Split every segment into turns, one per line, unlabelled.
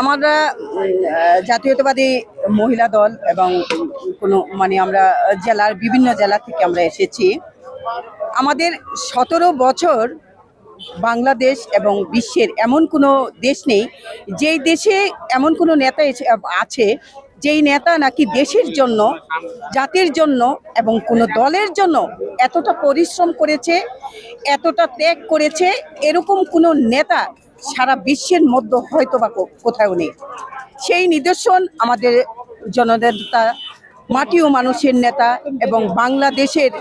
আমরা জাতীয়তাবাদী মহিলা দল এবং কোনো আমরা বিভিন্ন জেলা থেকে আমরা এসেছি। আমাদের 17 বছর বাংলাদেশ এবং বিশ্বের এমন কোনো দেশ নেই যেই দেশে এমন কোনো নেতা আছে যেই নেতা নাকি দেশের জন্য, জাতির জন্য এবং কোনো দলের জন্য এতটা পরিশ্রম করেছে, এতটা ত্যাগ করেছে, এরকম কোনো নেতা সারা বিশ্বের মধ্যে হয়তো বা কোথাও নেই। সেই নিদর্শন আমাদের জননেতা, মাটি ও মানুষের নেতা এবং বাংলাদেশের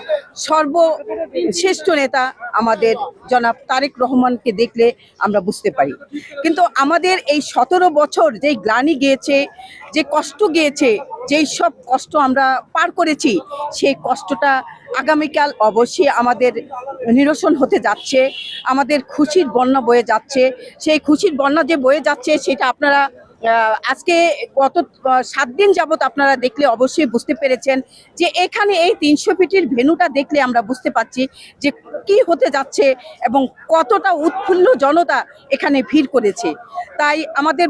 সর্বশ্রেষ্ঠ নেতা আমাদের জনাব তারেক রহমানকে দেখলে আমরা বুঝতে পারি। কিন্তু আমাদের এই 17 বছর যেই গ্লানি গিয়েছে, যে কষ্ট গিয়েছে, যেই সব কষ্ট আমরা পার করেছি, সেই কষ্টটা আগামীকাল অবশ্যই আমাদের নিরসন হতে যাচ্ছে। আমাদের খুশির বন্যা বয়ে যাচ্ছে। সেই খুশির বন্যা যে বয়ে যাচ্ছে সেটা আপনারা আজকে গত 7 দিন যাবত আপনারা দেখলে অবশ্যই বুঝতে পেরেছেন যে এখানে এই 300 ফিটের ভেন্যুটা দেখলে আমরা বুঝতে পারছি যে কি হতে যাচ্ছে এবং কতটা উৎফুল্ল জনতা এখানে ভিড় করেছে। তাই আমাদের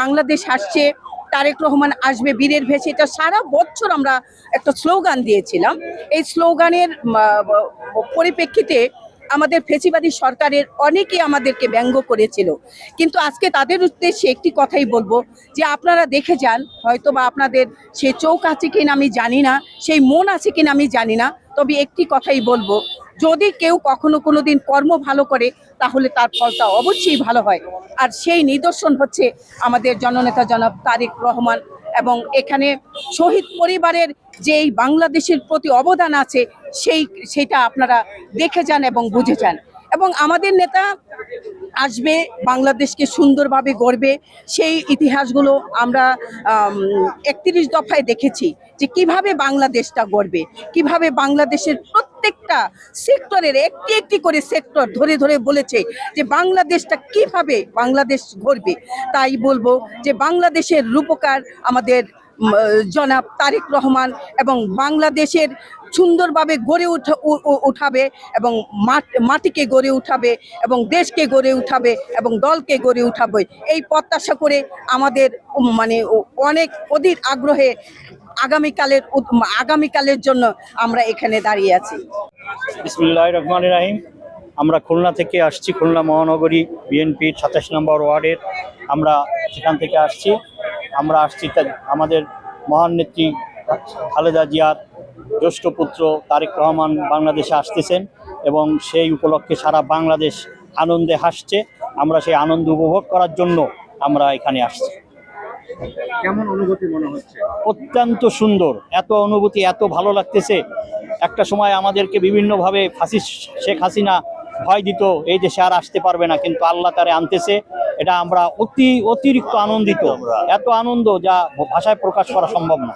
বাংলাদেশ আসছে, তারেক রহমান আসবে বীরের ভেসে, এটা সারা বছর আমরা একটা স্লোগান দিয়েছিলাম। এই স্লোগানের পরিপ্রেক্ষিতে আমাদের ফেসিবাদী সরকারের অনেকেই আমাদেরকে ব্যঙ্গ করেছিল, কিন্তু আজকে তাদের উদ্দেশ্যে একটি কথাই বলবো যে আপনারা দেখে যান, হয়তো বা আপনাদের সে চোখ আছে কিনা আমি জানি না, সেই মন আছে কিনা আমি জানি না, তবে একটি কথাই বলবো, যদি কেউ কখনো কোনো দিন কর্ম ভালো করে তাহলে তার ফলটা অবশ্যই ভালো হয়। আর সেই নিদর্শন হচ্ছে আমাদের জননেতা জনাব তারেক রহমান এবং এখানে শহীদ পরিবারের যেই বাংলাদেশের প্রতি অবদান আছে সেইটা আপনারা দেখে যান এবং বুঝে যান। এবং আমাদের নেতা আসবে, বাংলাদেশকে সুন্দরভাবে গড়বে। সেই ইতিহাসগুলো আমরা 31 দফায় দেখেছি যে কিভাবে বাংলাদেশটা গড়বে, কিভাবে বাংলাদেশের প্রত্যেকটা সেক্টরের একটি করে সেক্টর ধরে ধরে বলেছে যে বাংলাদেশটা কিভাবে বাংলাদেশ গড়বে। তাই বলবো যে বাংলাদেশের রূপকার আমাদের জনাব তারেক রহমান এবং বাংলাদেশের সুন্দরভাবে গড়ে উঠাবে এবং মাটিকে গড়ে উঠাবে এবং দেশকে গড়ে উঠাবে এবং দলকে গড়ে উঠাবে, এই প্রত্যাশা করে আমাদের অনেক অধীর আগ্রহে আগামীকালের জন্য আমরা এখানে দাঁড়িয়ে আছি।
বিসমিল্লাহির রহমানির রহিম। আমরা খুলনা থেকে আসছি, খুলনা মহানগরী বিএনপির 27 নম্বর ওয়ার্ডের আমরা সেখান থেকে আসছি। আমরা আসছি আমাদের মহান নেত্রী খালেদা জিয়ার জ্যেষ্ঠ পুত্র তারেক রহমান বাংলাদেশে আসতেছেন এবং সেই উপলক্ষে সারা বাংলাদেশ আনন্দে হাসছে। আমরা সেই আনন্দ উপভোগ করার জন্য আমরা এখানে আসছি।
কেমন অনুভূতি মনে হচ্ছে?
অত্যন্ত সুন্দর, এত অনুভূতি, এত ভালো লাগতেছে। একটা সময় আমাদেরকে বিভিন্নভাবে শেখ হাসিনা ভয় দিত, এই দেশে আর আসতে পারবে না, কিন্তু আল্লাহ তারে আনতেছে। এটা আমরা অতিরিক্ত আনন্দিত, এত আনন্দ যা ভাষায় প্রকাশ করা সম্ভব না।